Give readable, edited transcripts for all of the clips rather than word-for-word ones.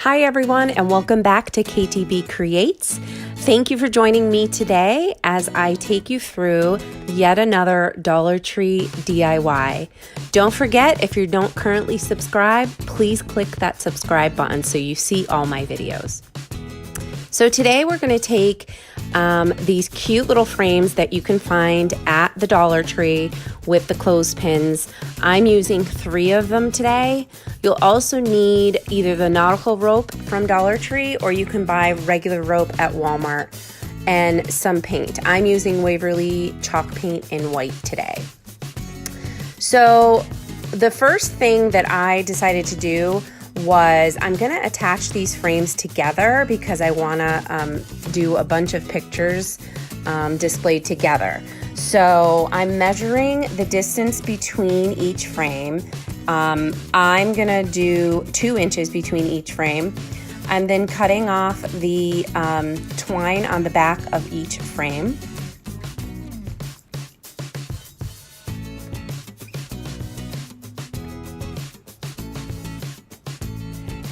Hi everyone, and welcome back to KTB Creates. Thank you for joining me today as I take you through yet another Dollar Tree DIY. Don't forget, if you don't currently subscribe, please click that subscribe button so you see all my videos. So today we're going to take these cute little frames that you can find at the Dollar Tree with the clothespins. I'm using 3 of them today. You'll also need either the nautical rope from Dollar Tree or you can buy regular rope at Walmart and some paint. I'm using Waverly chalk paint in white today. So the first thing that I decided to do was I'm going to attach these frames together because I want to do a bunch of pictures displayed together. So I'm measuring the distance between each frame. I'm going to do 2 inches between each frame. I'm then cutting off the twine on the back of each frame.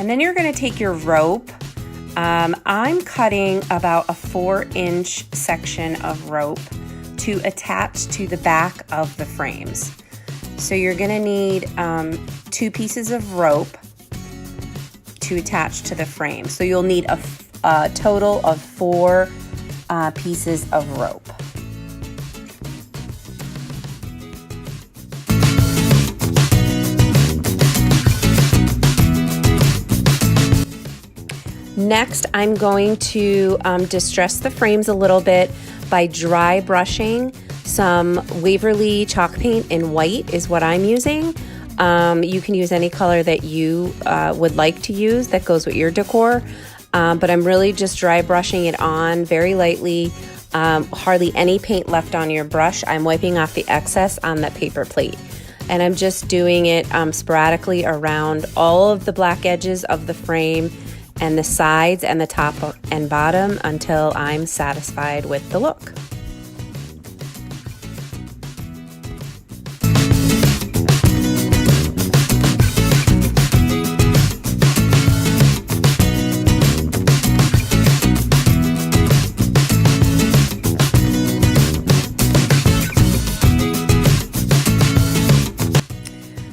And then you're going to take your rope. I'm cutting about a 4-inch section of rope to attach to the back of the frames. So you're going to need 2 pieces of rope to attach to the frame. So you'll need a total of 4 pieces of rope. Next, I'm going to distress the frames a little bit by dry brushing some Waverly chalk paint in white is what I'm using. You can use any color that you would like to use that goes with your decor, but I'm really just dry brushing it on very lightly. Hardly any paint left on your brush. I'm wiping off the excess on that paper plate. And I'm just doing it sporadically around all of the black edges of the frame and the sides and the top and bottom until I'm satisfied with the look.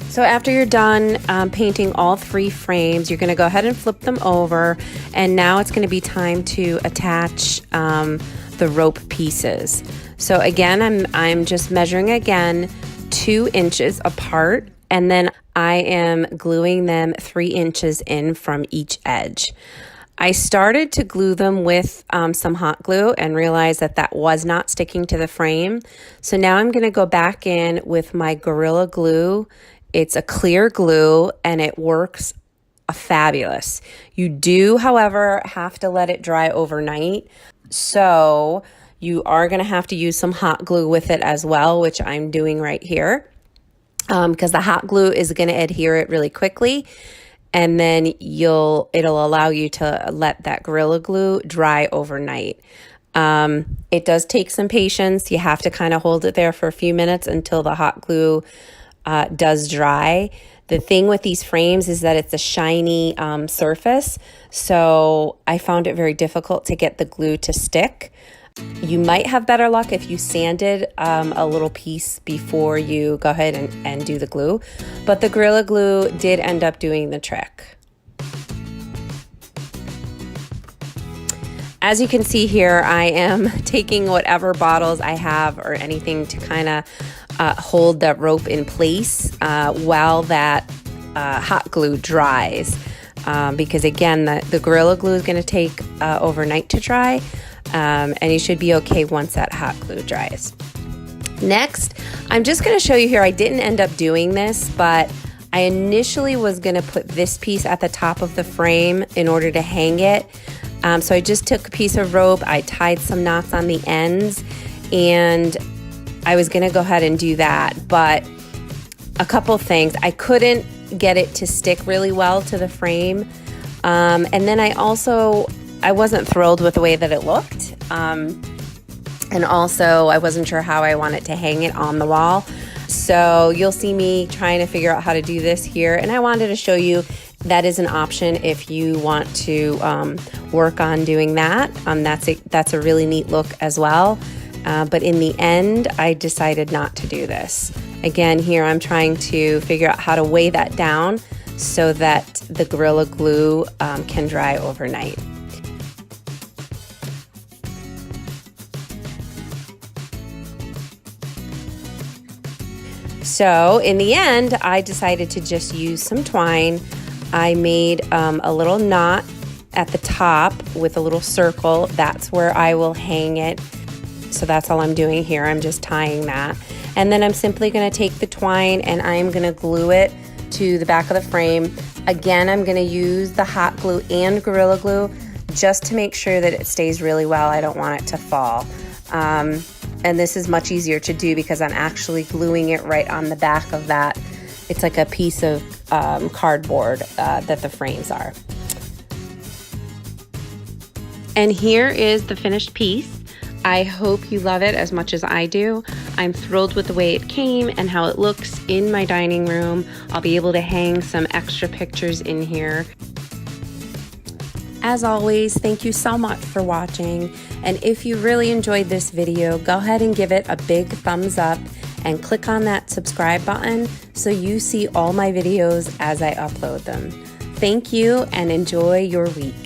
So after you're done painting all 3 frames, you're going to go ahead and flip them over, and now it's going to be time to attach the rope pieces. So again, I'm just measuring again 2 inches apart, and then I am gluing them 3 inches in from each edge. I started to glue them with some hot glue and realized that that was not sticking to the frame. So now I'm going to go back in with my Gorilla Glue. It's a clear glue and it works fabulous. You do, however, have to let it dry overnight. So you are going to have to use some hot glue with it as well, which I'm doing right here, because the hot glue is going to adhere it really quickly. And then it'll allow you to let that Gorilla Glue dry overnight. It does take some patience. You have to kind of hold it there for a few minutes until the hot glue does dry. The thing with these frames is that it's a shiny surface, so I found it very difficult to get the glue to stick. You might have better luck if you sanded a little piece before you go ahead and do the glue, but the Gorilla Glue did end up doing the trick. As you can see here, I am taking whatever bottles I have or anything to kind of hold that rope in place while that hot glue dries. Because again, the Gorilla Glue is going to take overnight to dry, and you should be okay once that hot glue dries. Next, I'm just going to show you here, I didn't end up doing this, but I initially was going to put this piece at the top of the frame in order to hang it. So I just took a piece of rope, I tied some knots on the ends, and I was gonna go ahead and do that, but a couple things. I couldn't get it to stick really well to the frame, and then I wasn't thrilled with the way that it looked, and also I wasn't sure how I wanted to hang it on the wall. So you'll see me trying to figure out how to do this here, and I wanted to show you That is an option if you want to work on doing that. That's a really neat look as well. But in the end, I decided not to do this. Again, here I'm trying to figure out how to weigh that down so that the Gorilla Glue can dry overnight. So in the end, I decided to just use some twine. I made a little knot at the top with a little circle. That's where I will hang it. So that's all I'm doing here. I'm just tying that. And then I'm simply gonna take the twine and I'm gonna glue it to the back of the frame. Again, I'm gonna use the hot glue and Gorilla Glue just to make sure that it stays really well. I don't want it to fall. And this is much easier to do because I'm actually gluing it right on the back of that. It's like a piece of cardboard that the frames are. And here is the finished piece. I hope you love it as much as I do. I'm thrilled with the way it came and how it looks in my dining room. I'll be able to hang some extra pictures in here. As always, thank you so much for watching. And if you really enjoyed this video, go ahead and give it a big thumbs up and click on that subscribe button so you see all my videos as I upload them. Thank you and enjoy your week.